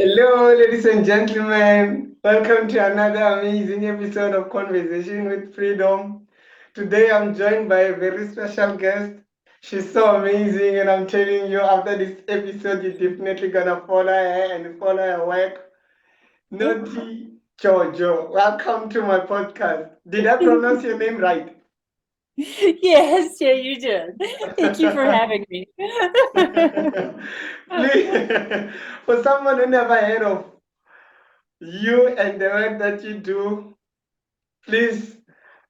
Hello, ladies and gentlemen. Welcome to another amazing episode of Conversation with Freedom. Today I'm joined by a very special guest. She's so amazing, and I'm telling you, after this episode, you're definitely gonna follow her and follow her work. Naughty JoJo. Welcome to my podcast. Did I pronounce your name right? Yes, yeah, you did. Thank you for having me. Please, for someone who never heard of you and the work that you do, please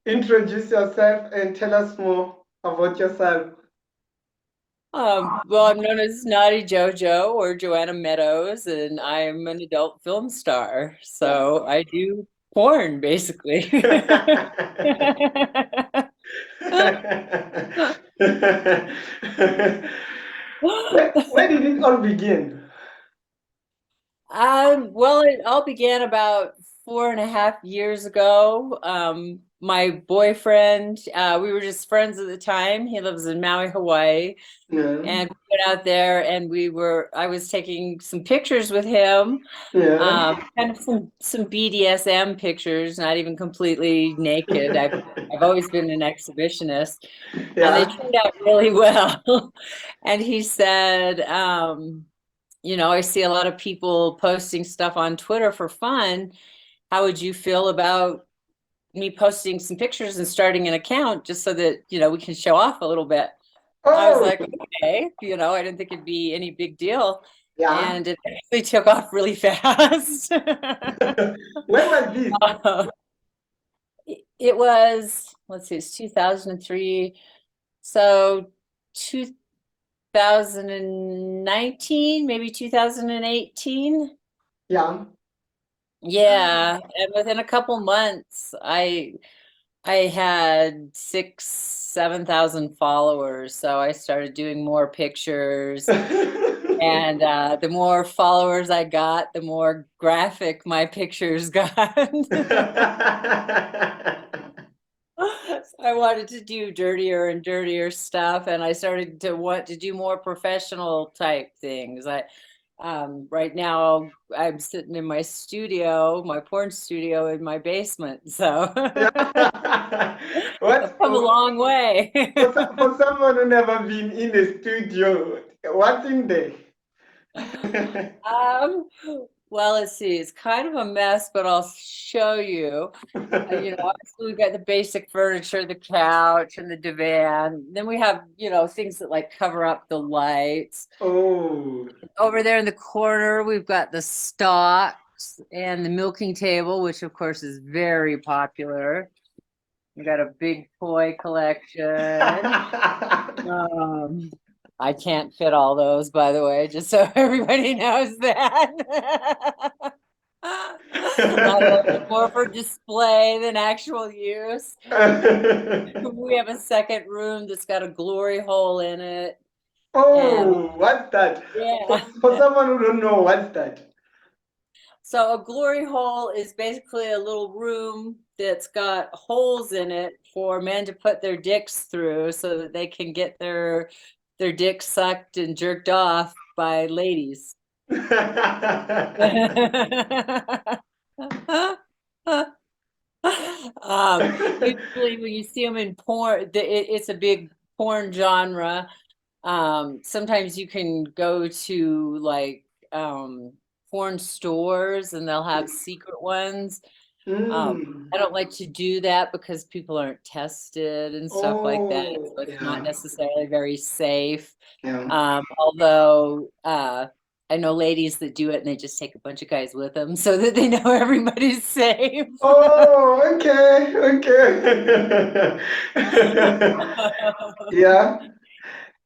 introduce yourself and tell us more about yourself. Well, I'm known as Naughty JoJo or Joanna Meadows, and I'm an adult film star. So Wow. I do porn, basically. Where did it all begin? Well, it all began about 4.5 years ago. My boyfriend, we were just friends at the time. He lives in Maui, Hawaii. Yeah, And we went out there and I was taking some pictures with him, yeah. kind of some BDSM pictures, not even completely naked. I've always been an exhibitionist, and they Yeah. turned out really well. And he said, I see a lot of people posting stuff on Twitter for fun. How would you feel about me posting some pictures and starting an account just so that, we can show off a little bit? I was Oh, like, okay, I didn't think it'd be any big deal. yeah. And it actually took off really fast. When was this? Uh, it was, let's see, it's 2003. So 2019, maybe 2018. Yeah. Yeah. And within a couple months, I had 7,000 followers. So I started doing more pictures. And the more followers I got, the more graphic my pictures got. So I wanted to do dirtier and dirtier stuff, and I started to want to do more professional type things. Right now I'm sitting in my studio, my porn studio in my basement. So Yeah. I've come a long way. For someone who never been in a studio, what's in there? Um, well, let's see. It's kind of a mess, but I'll show you. Obviously we've got the basic furniture, the couch and the divan. Then we have, things that like cover up the lights. Oh. Over there in the corner, we've got the stocks and the milking table, which of course is very popular. We got a big toy collection. Um, I can't fit all those, by the way, just so everybody knows that. I love it more for display than actual use. We have a second room that's got a glory hole in it. And Oh, what's that? yeah. For someone who don't know, what's that? So a glory hole is basically a little room that's got holes in it for men to put their dicks through so that they can get their dicks sucked and jerked off by ladies. Usually when you see them in porn, it's a big porn genre. Sometimes you can go to like porn stores and they'll have secret ones. Mm. I don't like to do that because people aren't tested and stuff like that, Oh, so it's not yeah, necessarily very safe. yeah. Although I know ladies that do it and they just take a bunch of guys with them so that they know everybody's safe. Oh, okay, okay. Yeah.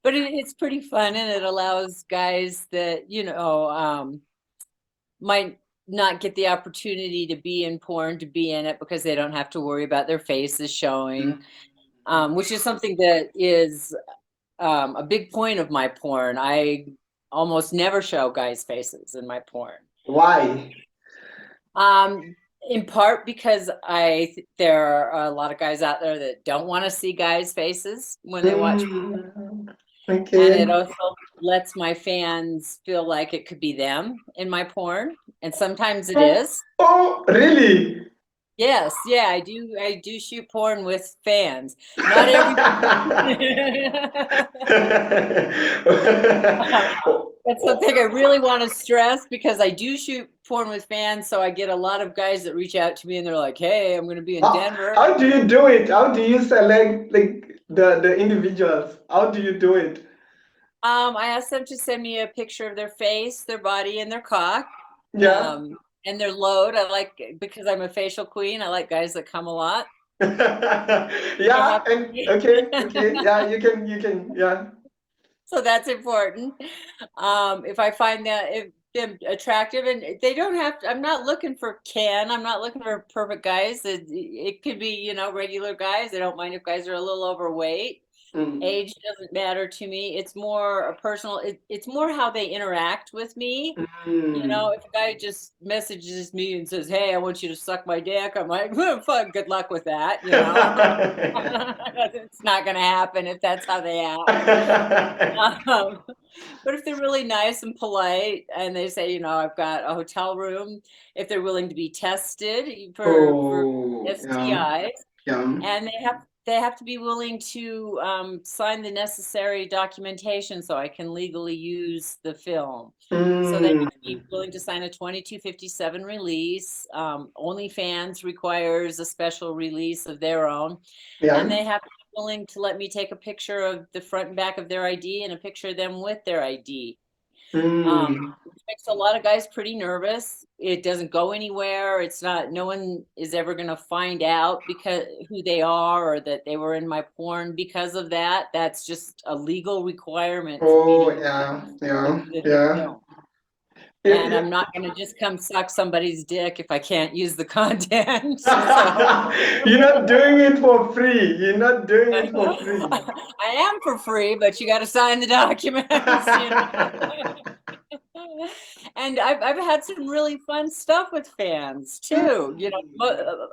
But it's pretty fun and it allows guys that, might not get the opportunity to be in porn to be in it because they don't have to worry about their faces showing, which is something that is a big point of my porn. I almost never show guys' faces in my porn. Why? Um, in part because there are a lot of guys out there that don't want to see guys' faces when they watch, Mm, and okay. it also lets my fans feel like it could be them in my porn, and sometimes it Oh, is. oh, really? Yes, yeah, I do shoot porn with fans. Not everybody. That's something I really want to stress because I do shoot porn with fans, so I get a lot of guys that reach out to me and they're like, "Hey, I'm going to be in Denver." How do you do it? How do you select like the individuals? How do you do it? I asked them to send me a picture of their face, their body, and their cock, Yeah. and their load. I like because I'm a facial queen. I like guys that come a lot. They Yeah, have to and be. okay, okay, yeah, yeah. So that's important. If I find that if them attractive, and they don't have to, I'm not looking for Ken. I'm not looking for perfect guys. It could be, regular guys. I don't mind if guys are a little overweight. Mm. Age doesn't matter to me. It's more a personal, it's more how they interact with me. Mm. If a guy just messages me and says, "Hey, I want you to suck my dick," I'm like, "Well, fuck, good luck with that." It's not going to happen if that's how they act. Um, but if they're really nice and polite and they say, I've got a hotel room, if they're willing to be tested for Oh, yeah, STIs, yeah. and they have to be willing to sign the necessary documentation so I can legally use the film. So they Mm. have to be willing to sign a 2257 release. OnlyFans requires a special release of their own, and Yeah. they have to be willing to let me take a picture of the front and back of their ID and a picture of them with their ID. Mm. Which makes a lot of guys pretty nervous. It doesn't go anywhere. It's not, no one is ever going to find out because who they are or that they were in my porn because of that. That's just a legal requirement for me to Oh, use yeah, the, yeah, the yeah. film. You, And I'm you, not going to just come suck somebody's dick if I can't use the content. So you're not doing it for free. You're not doing it for free. I am for free, but you got to sign the documents. And I've had some really fun stuff with fans too.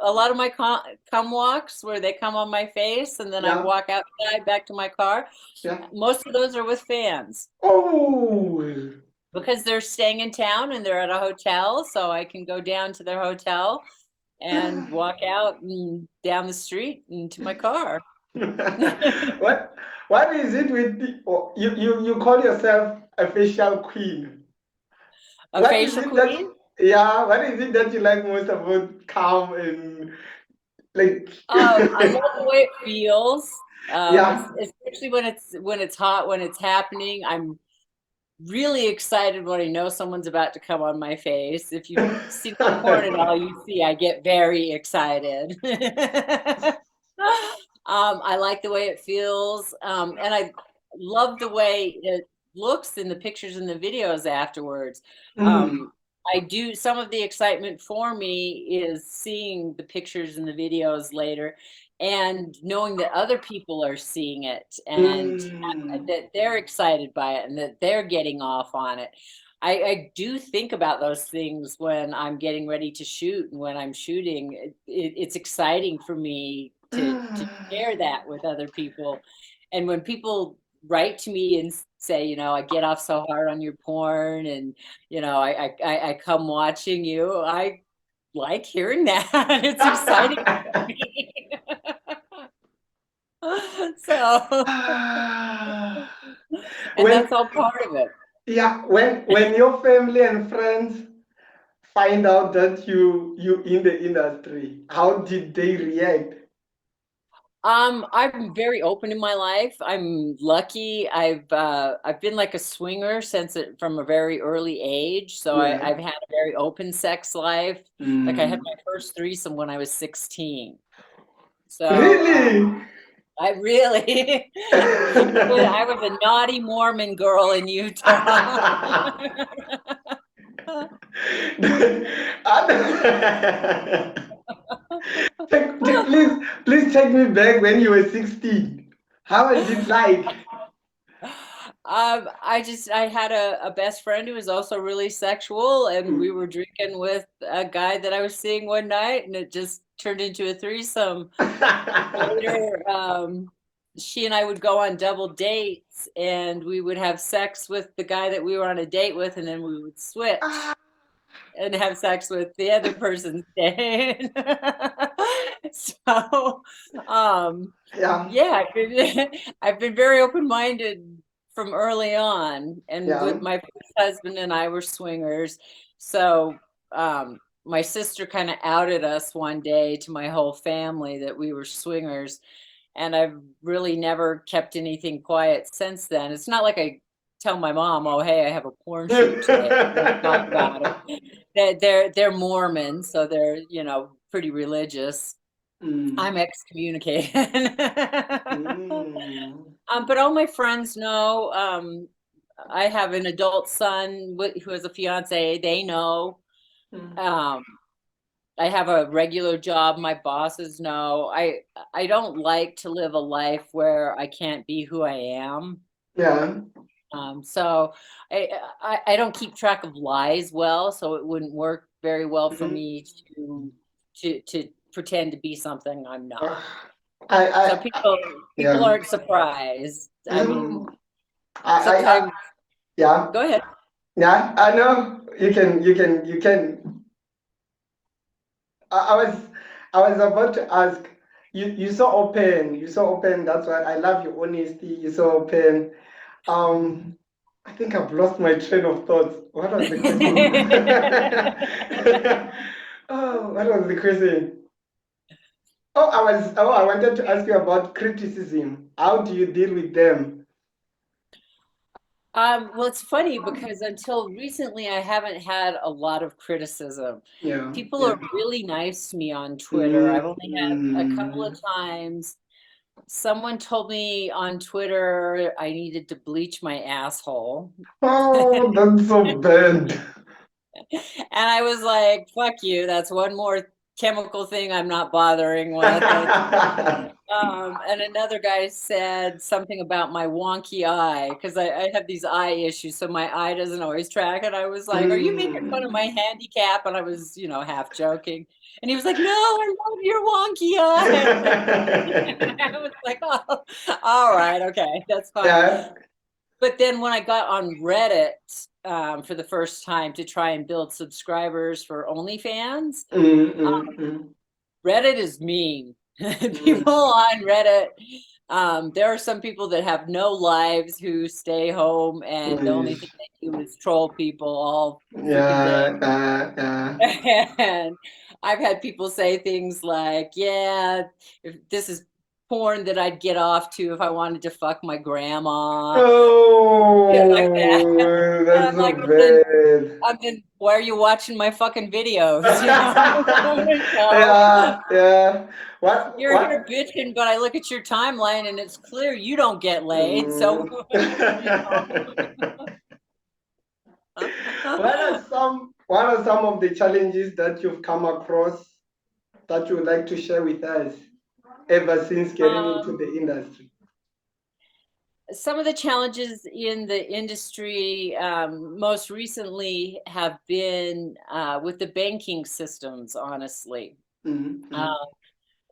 A lot of my come walks where they come on my face and then I Yeah, walk outside back to my car. yeah. Most of those are with fans Oh. because they're staying in town and they're at a hotel, so I can go down to their hotel and walk out and down the street into my car. what what is it with you call yourself a facial queen? A What is facial it that queen. what is it that you like most about calm and like I love the way it feels. yeah. Especially when it's hot, when it's happening. I'm really excited when I know someone's about to come on my face. If you've seen my porn at all, you see I get very excited. I like the way it feels, and I love the way it looks in the pictures and the videos afterwards. Mm. Um, I do some of the excitement for me is seeing the pictures and the videos later and knowing that other people are seeing it and Mm. that they're excited by it and that they're getting off on it. I do think about those things when I'm getting ready to shoot and when I'm shooting. It's exciting for me to share that with other people. And when people write to me and say, I get off so hard on your porn and, I come watching you, I like hearing that. It's exciting for me. So, and when that's all part of it. yeah, when your family and friends find out that you in the industry, how did they react? I'm very open in my life. I'm lucky. I've been like a swinger from a very early age. So Yeah. I've had a very open sex life. Like I had Mm. my first threesome when I was 16. So Really? I really, I was a naughty Mormon girl in Utah. Please take me back when you were 16. How was it like? I had a best friend who was also really sexual, and we were drinking with a guy that I was seeing one night, and it just turned into a threesome. Later, she and I would go on double dates, and we would have sex with the guy that we were on a date with, and then we would switch and have sex with the other person's date. So, Yeah, yeah, I've been very open-minded from early on, and yeah. with my first husband and I were swingers. So, my sister kind of outed us one day to my whole family that we were swingers, and I've really never kept anything quiet since then. It's not like I tell my mom, "Oh, hey, I have a porn shoot today. Let's talk about it." They're Mormon, so they're, pretty religious. Mm. I'm excommunicated. Mm. But all my friends know. I have an adult son who has a fiance. They know. Mm. Um, I have a regular job. My bosses know. I don't like to live a life where I can't be who I am. Yeah. So I don't keep track of lies well, so it wouldn't work very well for Mhm. me to pretend to be something I'm not. Uh, I, So I, people yeah. aren't surprised. I mean, Mhm. I, sometimes yeah, go ahead. yeah. I know you can. I was, I was about to ask. You so open. You so open. That's why I love your honesty. You're so open. I think I've lost my train of thoughts. What was the question? Oh, what was the question? I wanted to ask you about criticism. How do you deal with them? Well, it's funny because until recently, I haven't had a lot of criticism. Yeah, People yeah. are really nice to me on Twitter. I've only had a couple of Mm. times. Someone told me on Twitter I needed to bleach my asshole. Oh, that's so bad. And I was like, fuck you. That's one more chemical thing I'm not bothering with. And another guy said something about my wonky eye because I have these eye issues, so my eye doesn't always track. And I was like, "Are you making fun of Mm. my handicap?" And I was, half joking. And he was like, "No, I love your wonky eye." I was like, "Oh, all right, okay, that's fine." Yeah. But then when I got on Reddit for the first time to try and build subscribers for OnlyFans, Mm, mm, mm, Reddit is mean. People mm. on Reddit, there are some people that have no lives who stay home and the only Yes. thing they do is troll people all freaking day. Yeah, yeah. And I've had people say things like, yeah, if this is porn that I'd get off to if I wanted to fuck my grandma, shit like that. Oh, And that's I'm like, so bad. why are you watching my fucking videos? So Yeah, yeah. What, you're here what? bitching, but I look at your timeline and it's clear you don't get laid. So, Mm. you know. What are some of the challenges that you've come across that you would like to share with us ever since getting into Um, the industry? some of the challenges in the industry most recently have been with the banking systems, honestly. Uh,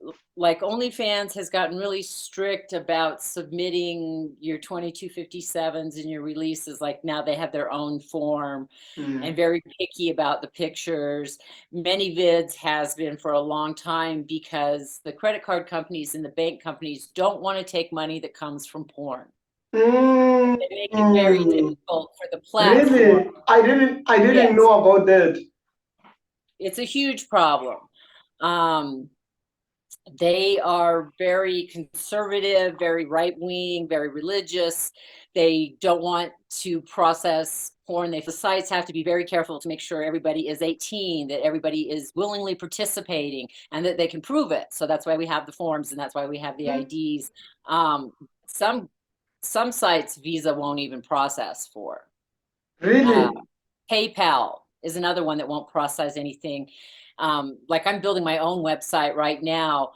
Mm-hmm. like OnlyFans has gotten really strict about submitting your 2257s and your releases. Like now they have their own form and Mm. very picky about the pictures. Many vids has been for a long time because the credit card companies and the bank companies don't want to take money that comes from porn. Mm. They make it very Mm. difficult for the platform. Really? I didn't Yes, know about that. it's a huge problem. Um, they are very conservative, very right wing, very religious. They don't want to process porn. The sites have to be very careful to make sure everybody is 18, that everybody is willingly participating, and that they can prove it. So that's why we have the forms, and that's why we have the IDs. Um, some some sites Visa won't even process for. Uh, Really? PayPal is another one that won't process anything. Like I'm building my own website right now,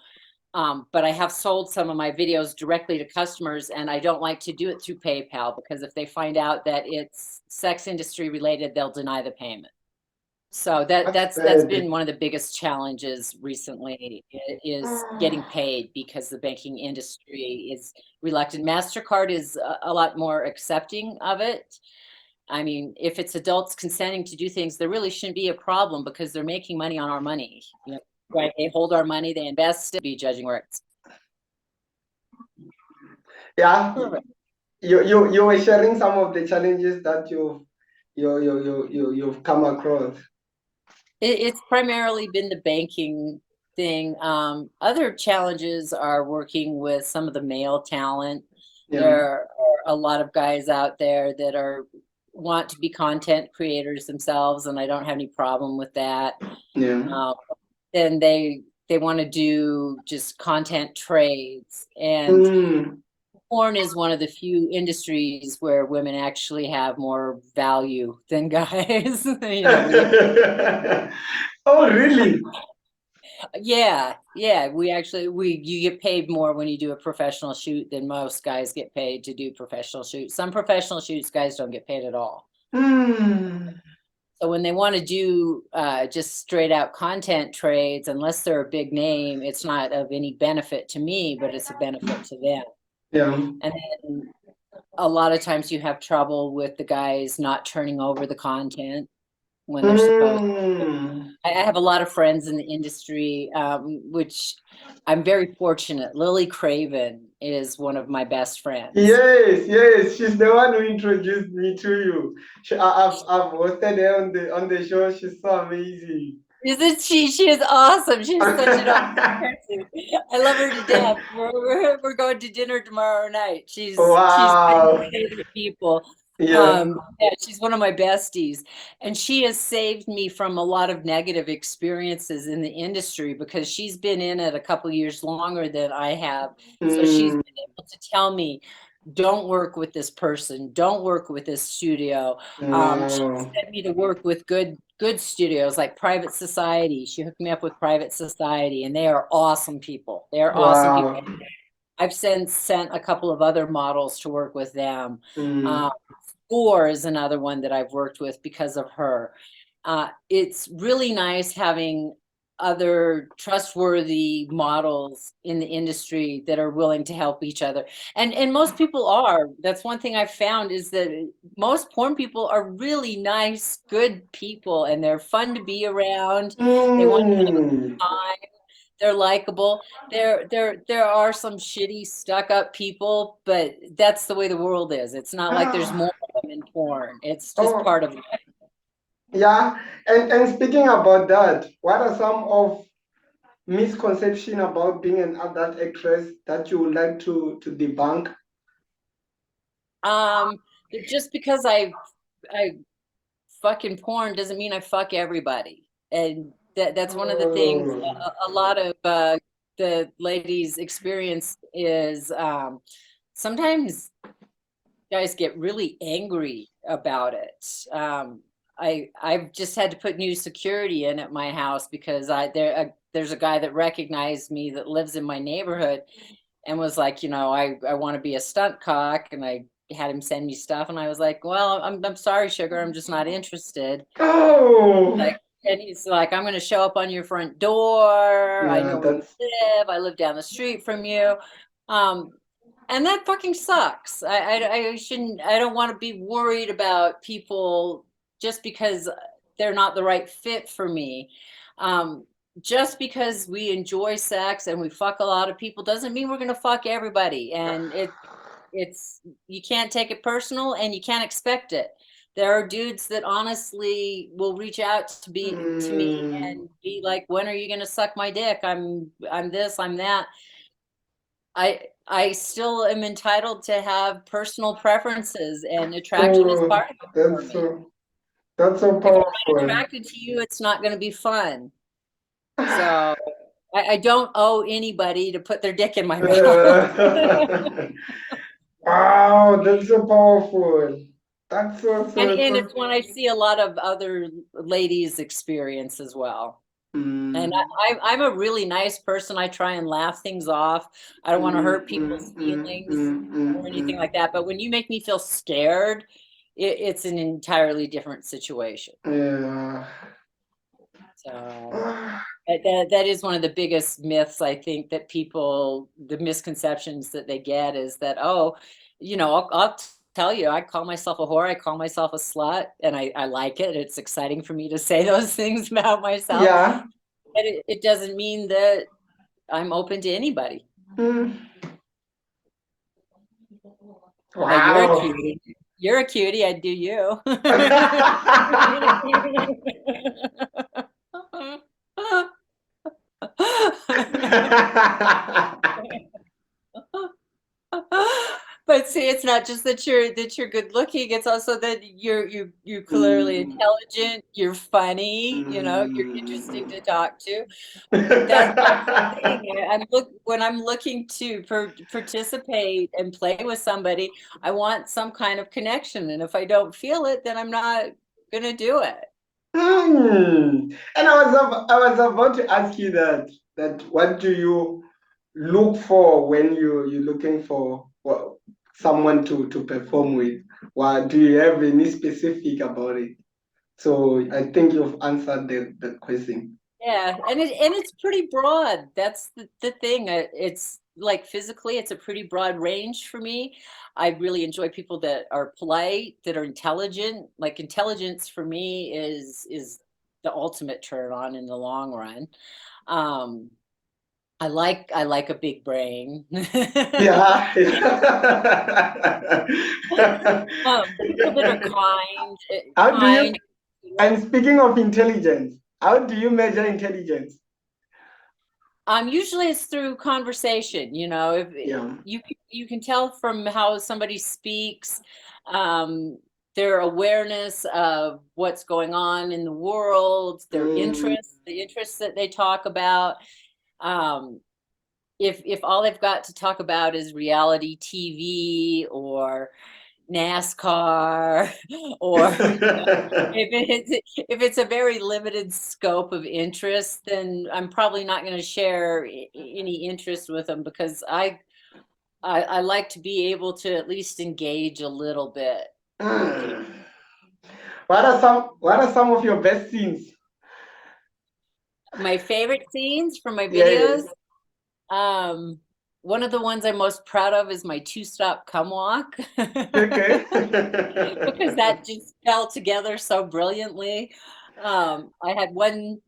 but I have sold some of my videos directly to customers, and I don't like to do it through PayPal because if they find out that it's sex industry related, they'll deny the payment. So That's that's bad. been one of the biggest challenges recently is getting paid because the banking industry is reluctant. MasterCard is a lot more accepting of it. I mean, if it's adults consenting to do things, there really shouldn't be a problem because they're making money on our money. You know, right? They hold our money, they invest it, be judging where it's Yeah, perfect. you were sharing some of the challenges that you've come across. It's primarily been the banking thing. Other challenges are working with some of the male talent. Yeah, There are a lot of guys out there that are want to be content creators themselves, and I don't have any problem with that. yeah. Um, and they want to do just content trades, and Mm. porn is one of the few industries where women actually have more value than guys. You know, when you Oh, really? yeah, we actually we you get paid more when you do a professional shoot than most guys get paid to do professional shoots. Some professional shoots guys don't get paid at all. Mm. So when they want to do just straight out content trades, unless they're a big name, it's not of any benefit to me, but it's a benefit to them. Yeah. And then a lot of times you have trouble with the guys not turning over the content when they're supposed. Mm. I have a lot of friends in the industry, which I'm very fortunate. Lily Craven is one of my best friends. Yes, yes, she's the one who introduced me to you. I've hosted her on the show. She's so amazing. Isn't she? She is awesome. She is such an awesome person. I love her to death. We're going to dinner tomorrow night. She's one of my Wow. favorite people. Yeah. Yeah, she's one of my besties, and she has saved me from a lot of negative experiences in the industry because she's been in it a couple years longer than I have. So she's Mm. been able to tell me, don't work with this person, don't work with this studio. She Wow. sent me to work with good studios like Private Society. She hooked me up with Private Society, and they are awesome people. They are awesome people. Wow. I've since sent a couple of other models to work with them. Mm. Score is another one that I've worked with because of her. It's really nice having other trustworthy models in the industry that are willing to help each other. And most people are. That's one thing I've found is that most porn people are really nice, good people, and they're fun to be around. They want to have a Mm. good time. They're likable. There are some shitty, stuck-up people, but that's the way the world is. It's not like there's more of them in porn. It's just Oh, part of life. yeah. And speaking about that, what are some of misconception about being an adult actress that you would like to debunk? Um, just because I fucking porn doesn't mean I fuck everybody. And that's one of the things Oh. a lot of the ladies experience is sometimes guys get really angry about it. I've just had to put new security in at my house because there's a guy that recognized me that lives in my neighborhood and was like, I want to be a stunt cock, and I had him send me stuff, and I was like, well, I'm sorry, sugar, I'm just not interested. Oh. Like, and he's like, I'm going to show up on your front door. I Yeah, know where you that's live. I live down the street from you. Um, and that fucking sucks. I shouldn't, I don't want to be worried about people just because they're not the right fit for me. Um, just because we enjoy sex and we fuck a lot of people doesn't mean we're going to fuck everybody. And it's, you can't take it personal and you can't expect it. There are dudes that honestly will reach out to me mm, and be like, when are you going to suck my dick? I'm this, I'm that. I still am entitled to have personal preferences, and attraction is oh, part of it for me. that's so If I'm not powerful. attracted to you, it's not going to be fun. So I don't owe anybody to put their dick in my mouth. Wow, that's so powerful. That's And so. it's one I see a lot of other ladies experience as well. And Mm, I'm a really nice person. I try and laugh things off. I don't want to mm, hurt mm, people's mm, feelings mm, or mm, anything mm. like that. But when you make me feel scared, it's an entirely different situation. Yeah. So that is one of the biggest myths, I think, that people, the misconceptions that they get is that, oh, I'll tell you, I call myself a whore, I call myself a slut, and I like it. It's exciting for me to say those things about myself. Yeah. But it doesn't mean that I'm open to anybody. Mm. But you're a Wow. cutie. You're a cutie, I do you. But see, it's not just that you're good looking, it's also that you're clearly Mm. intelligent, you're funny, you're interesting Mm. to talk to. That's the thing. When I'm looking to participate and play with somebody, I want some kind of connection. And if I don't feel it, then I'm not gonna do it. And I was about to ask you that what do you look for when you're looking for, well, someone to perform with? What do you have any specific about it? So I think you've answered the question. Yeah, and it's pretty broad. That's the thing. It's like physically, it's a pretty broad range for me. I really enjoy people that are polite, that are intelligent. Like intelligence for me is the ultimate turn on in the long run. Um, I like a big brain. Yeah. People that are kind, How do you, kind. and speaking of intelligence, how do you measure intelligence? Usually it's through conversation, if Yeah. you can tell from how somebody speaks, um, their awareness of what's going on in the world, their Mm. interests, the interests that they talk about. Um, if all they've got to talk about is reality TV or NASCAR, or if it's a very limited scope of interest, then I'm probably not going to share any interest with them because I like to be able to at least engage a little bit. Mm. What are some of your best scenes? My favorite scenes from my videos, Yeah. um, one of the ones I'm most proud of is my two-stop come walk. Okay. Because that just fell together so brilliantly. I had one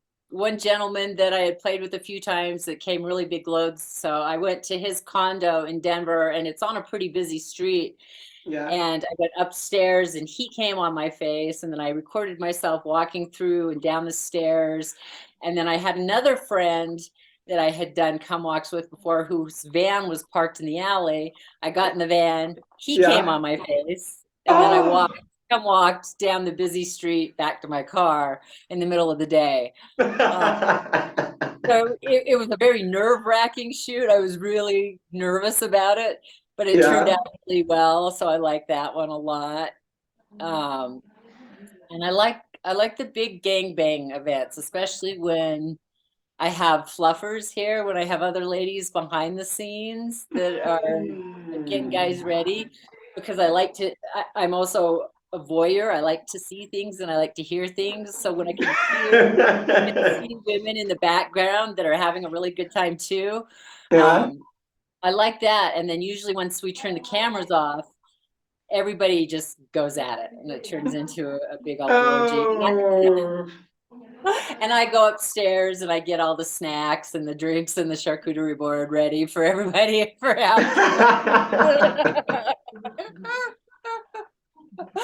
gentleman that I had played with a few times that came really big loads. So I went to his condo in Denver, and it's on a pretty busy street. Yeah. And I went upstairs, and he came on my face, and then I recorded myself walking through and down the stairs. And then I had another friend that I had done come walks with before, whose van was parked in the alley. I got in the van, he came Yeah. on my face, and then I Oh. walked down the busy street back to my car in the middle of the day. Uh, so it was a very nerve-wracking shoot. I was really nervous about it, but it turned Yeah. out really well. So I like that one a lot. Um, and I like the big gangbang events, especially when I have fluffers here, when I have other ladies behind the scenes that are getting guys ready, because I'm also a voyeur. I like to see things and I like to hear things. So when I can see women in the background that are having a really good time too, Yeah. um, I like that. And then usually once we turn the cameras off, everybody just goes at it and it turns into a big old orgy. Oh. And I go upstairs and I get all the snacks and the drinks and the charcuterie board ready for everybody for afterwards. And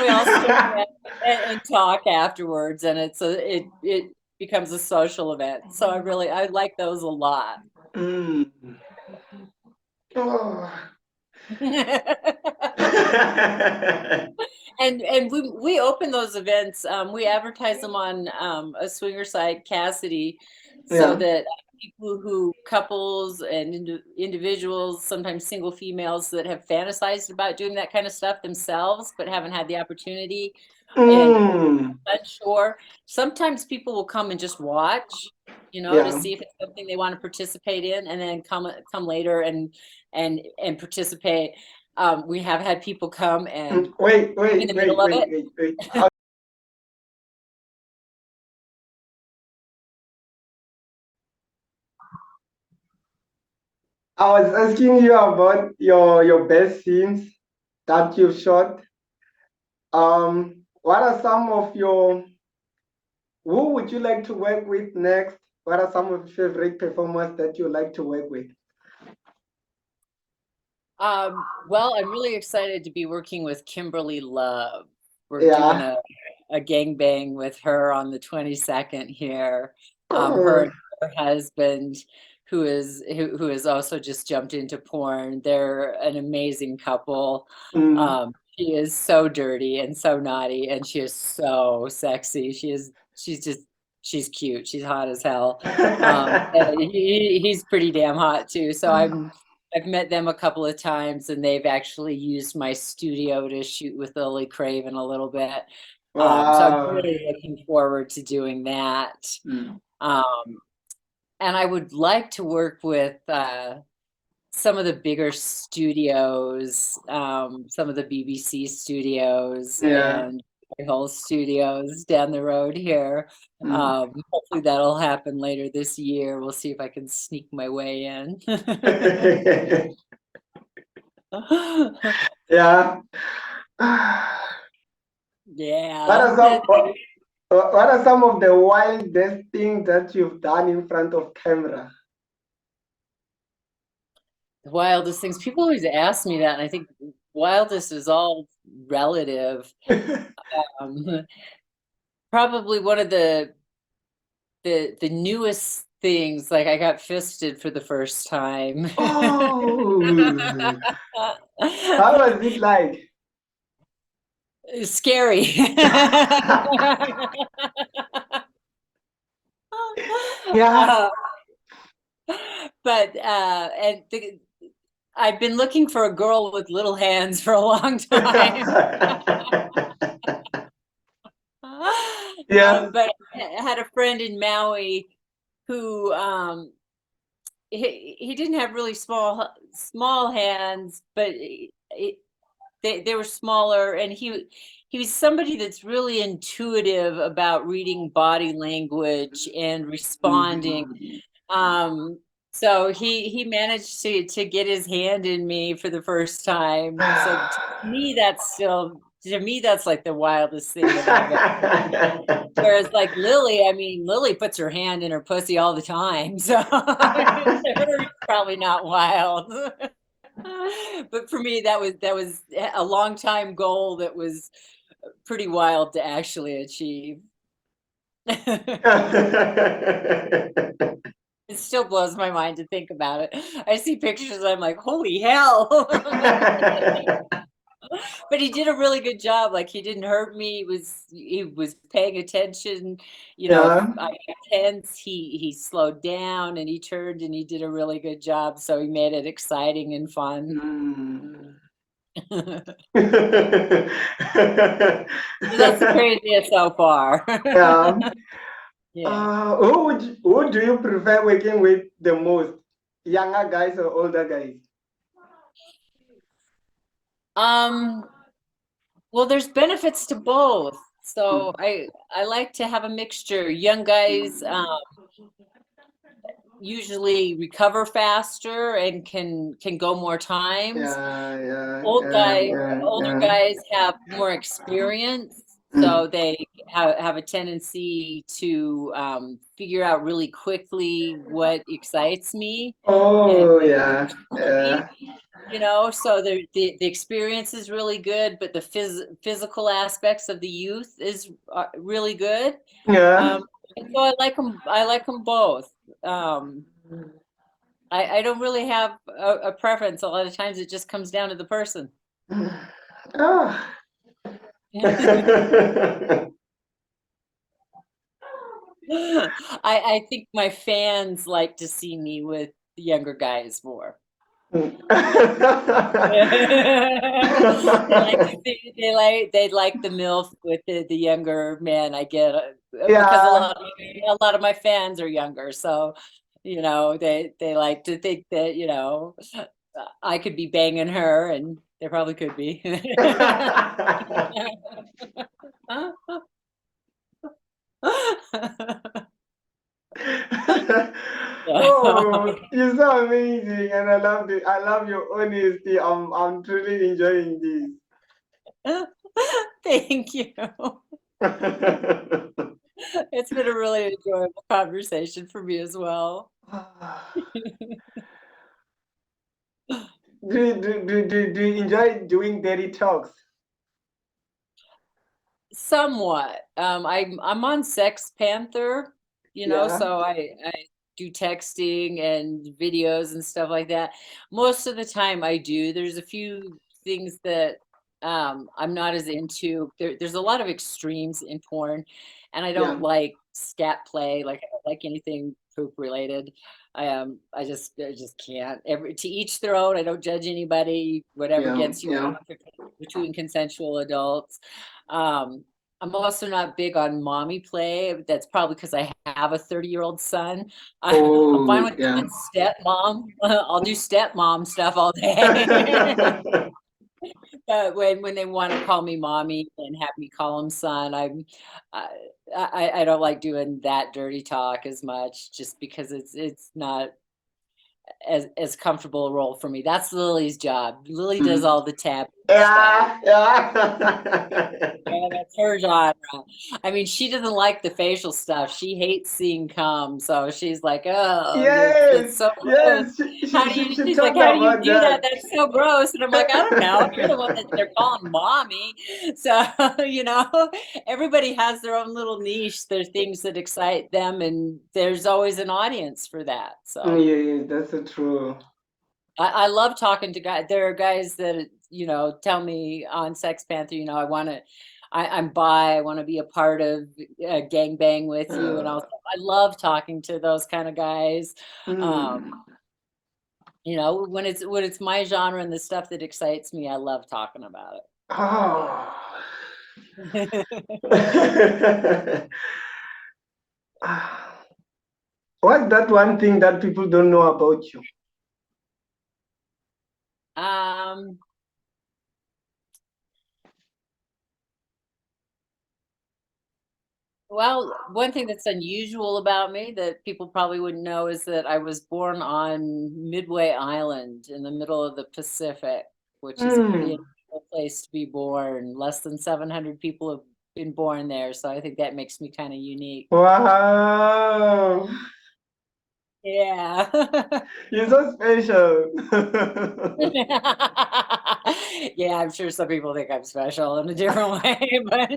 we all sit around and talk afterwards, and it becomes a social event. So I like those a lot. Mm. Oh. And we open those events. We advertise them on a swinger site, Cassidy, so Yeah. that people who couples and individuals, sometimes single females that have fantasized about doing that kind of stuff themselves but haven't had the opportunity and Mm. unsure. Sometimes people will come and just watch, to Yeah. see if it's something they want to participate in, and then come later and participate. We have had people come and Wait, in wait, the wait, middle of wait, it. wait, wait. I was asking you about your best scenes that you've shot. What are some of your who would you like to work with next? What are some of your favorite performers that you like to work with? Well, I'm really excited to be working with Kimberly Love. We're doing Yeah. a gangbang with her on the 22nd here. Her Oh. and her husband, who has also just jumped into porn. They're an amazing couple. Mm. She is so dirty and so naughty, and she is so sexy. She's cute. She's hot as hell. And he's pretty damn hot too. So I've met them a couple of times, and they've actually used my studio to shoot with Lily Craven a little bit. So I'm Wow. really looking forward to doing that. Mm. Um, and I would like to work with some of the bigger studios, some of the BBC studios Yeah. and Whole Studios down the road here. Mm. Hopefully that'll happen later this year. We'll see if I can sneak my way in. Yeah. What Yeah. are some what are some of the wildest things that you've done in front of camera? The wildest things. People always ask me that, and I think wildest is all relative. Um, Probably one of the newest things, like I got fisted for the first time. Oh, how was it like? It's scary. Yeah. Uh, but I've been looking for a girl with little hands for a long time. Yeah. But I had a friend in Maui who he didn't have really small hands, but they were smaller, and he was somebody that's really intuitive about reading body language and responding. Mhm. Um, so he managed to get his hand in me for the first time. So to me that's like the wildest thing that I've ever. Whereas like Lily, I mean, Lily puts her hand in her pussy all the time, so her probably not wild. But for me, that was a long time goal that was pretty wild to actually achieve. It still blows my mind to think about it. I see pictures, I'm like, holy hell. But he did a really good job. Like he didn't hurt me. He was paying attention. If Yeah. I got tense, he slowed down and he turned and he did a really good job. So he made it exciting and fun. Mm. That's the craziest so far. Yeah. Yeah. Who do you prefer working with the most? Younger guys or older guys? Um, well, there's benefits to both. So Mm. I like to have a mixture. Young guys usually recover faster and can go more times. Yeah, yeah, Old yeah, guy yeah, Older yeah. guys have more experience, Mm. so they have a tendency to figure out really quickly what excites me and Oh, yeah, me, yeah. so the experience is really good, but the physical aspects of the youth is really good. Yeah. um and so I like them both. um I don't really have a preference. A lot of times it just comes down to the person. Oh. I think my fans like to see me with younger guys more. They like the MILF with the younger men. I get because a Yeah. lot of my fans are younger, so they like to think that I could be banging her, and they probably could be. Oh, you're so amazing, and I love your honesty. I'm truly enjoying Thank you. this. It's been a really enjoyable conversation for me as well. Do you enjoy doing daily talks? Somewhat. I'm on Sex Panther, Yeah, so I do texting and videos and stuff like that. Most of the time I do. There's a few things that I'm not as into. There's a lot of extremes in porn, and I don't yeah, like scat play. Like I don't like anything poop related. I just can't. To each their own. I don't judge anybody. Whatever yeah, gets you yeah. off between consensual adults. Um, I'm also not big on mommy play. That's probably because I have a 30-year-old son. I'm fine Oh, with yeah. doing stepmom. I'll do stepmom stuff all day. But when they want to call me mommy and have me call them son, I, I don't like doing that dirty talk as much, just because it's not as comfortable a role for me. That's Lily's job. Lily does Mm. all the taboo stuff. Yeah, yeah. Yeah, that's her genre. I mean, she doesn't like the facial stuff. She hates seeing cum, so she's like, "Oh, that's Yes, so gross. yes. How do you?" She She's like, talked "How do you about do that? that. That's so gross." And I'm like, "I don't know. You're the one that they're calling mommy." So, everybody has their own little niche. There's things that excite them, and there's always an audience for that. So. Yes, that's so true. I love talking to guys. There are guys that, tell me on Sex Panther, I'm bi, I want to be a part of gangbang with you. And Uh, I love talking to those kind of guys. Um, mm. when it's my genre and the stuff that excites me, I love talking about Oh. it. What's that one thing that people don't know about you? um, Well, one thing that's unusual about me that people probably wouldn't know is that I was born on Midway Island in the middle of the Pacific, which is a pretty Mm. unusual place to be born. Less than 700 people have been born there, so I think that makes me kind of unique. Wow. Yeah. You're so special. Yeah, I'm sure some people think I'm special in a different way, but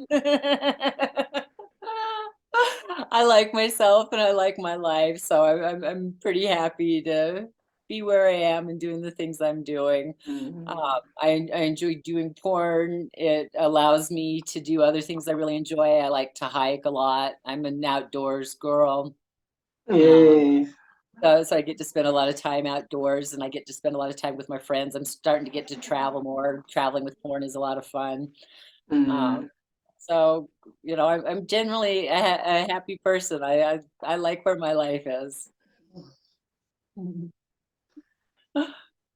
I like myself and I like my life, so I'm pretty happy to be where I am and doing the things I'm doing. Mm. I enjoy doing porn. It allows me to do other things I really enjoy. I like to hike a lot. I'm an outdoors girl. Um, Yes. so I get to spend a lot of time outdoors and I get to spend a lot of time with my friends. I'm starting to get to travel more. Traveling with porn is a lot of fun. Um, Mm. so, I'm generally a happy person. I like where my life is.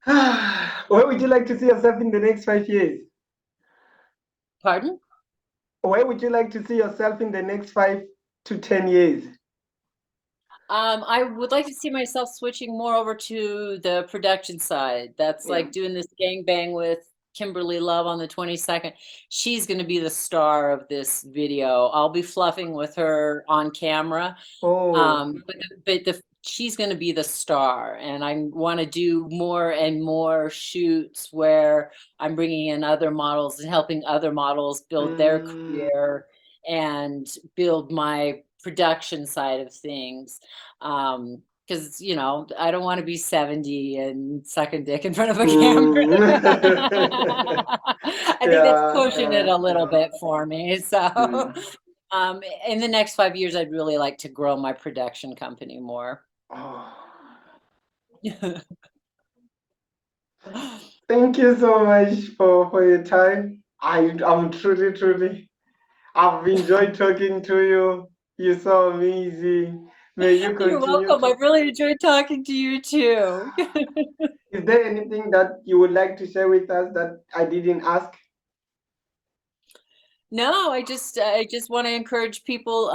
Where would you like to see yourself in the next 5 years? Pardon? Where would you like to see yourself in the next 5 to 10 years? I would like to see myself switching more over to the production side. That's Yeah. like doing this gangbang with Kimberly Love on the 22nd. She's going to be the star of this video. I'll be fluffing with her on camera. Oh. But she's going to be the star, and I want to do more and more shoots where I'm bringing in other models and helping other models build their Mm. career and build my production side of things. Because I don't want to be 70 and sucking dick in front of a camera. Mm. I think that's Yeah, pushing it yeah, a little yeah. bit for me. So, Mm. in the next 5 years, I'd really like to grow my production company more. Oh. Thank you so much for your time. I'm truly, I've enjoyed talking to you. You're so amazing. May you You're continue welcome. I to. really enjoyed talking to you too. Is there anything that you would like to share with us that I didn't ask? No, I just want to encourage people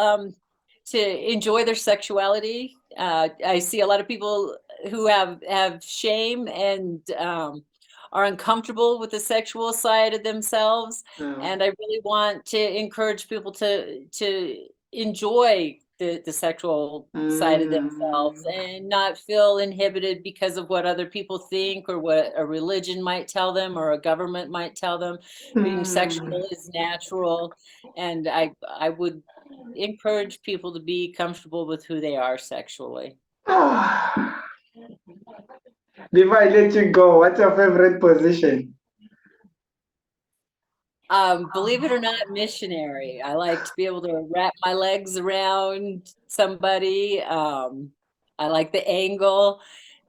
to enjoy their sexuality I see a lot of people who have shame and are uncomfortable with the sexual side of themselves, Yeah. and I really want to encourage people to enjoy the sexual side of themselves Mm. and not feel inhibited because of what other people think or what a religion might tell them or a government might tell them. Being Mm. sexual is natural, and I would encourage people to be comfortable with who they are sexually. Ah. Before I let you go, what's your favorite position? Believe it or not, missionary. I like to be able to wrap my legs around somebody. I like the angle,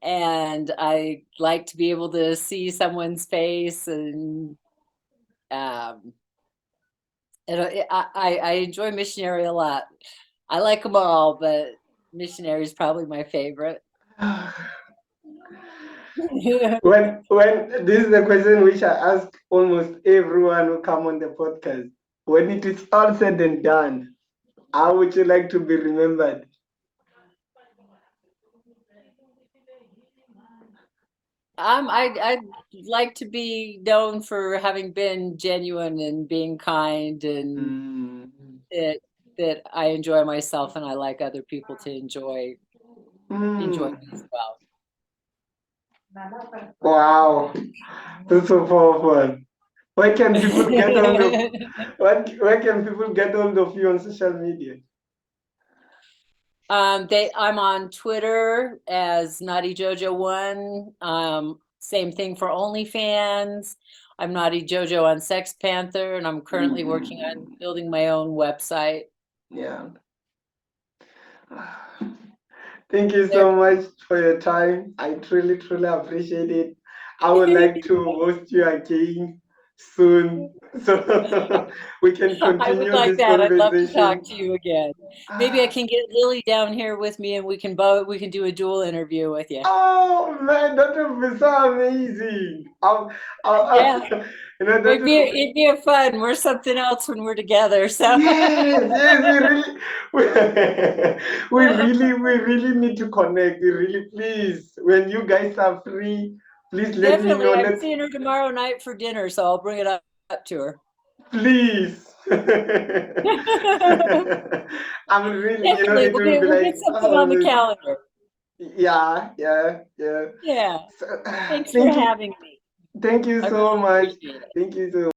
and I like to be able to see someone's face, and um, I enjoy missionary a lot. I like them all, but missionary is probably my favorite. When this is the question which I ask almost everyone who come on the podcast. When it is all said and done, how would you like to be remembered? I'd like to be known for having been genuine and being kind, and Mm. that I enjoy myself and I like other people to enjoy Mm. me as well. Wow, that's so powerful. Where can people get hold of what? Where can people get hold of you on social media? I'm on Twitter as Naughty JoJo One. Same thing for OnlyFans. I'm Naughty JoJo on Sex Panther, and I'm currently working on building my own website. Yeah. Thank you There. so much for your time. I truly, truly appreciate it. I would like to host you again soon so we can I would continue like this that. I'd love to talk conversation. to you again. Maybe I can get Lily down here with me, and we can do a dual interview with you. Oh man, that would be so amazing. Yeah, That would be, it'd be a fun. We're something else when we're together. So yes, yes, we really need to connect. We really, please, when you guys are free, please let me definitely, know. I'm Let's seeing her tomorrow night for dinner, so I'll bring it up to her. please. I'm really, Definitely, it will be we'll get like, something on the calendar. yeah, yeah, yeah. Yeah. So, Thanks for thank you, having me. thank you I so really much. appreciate it. Thank you so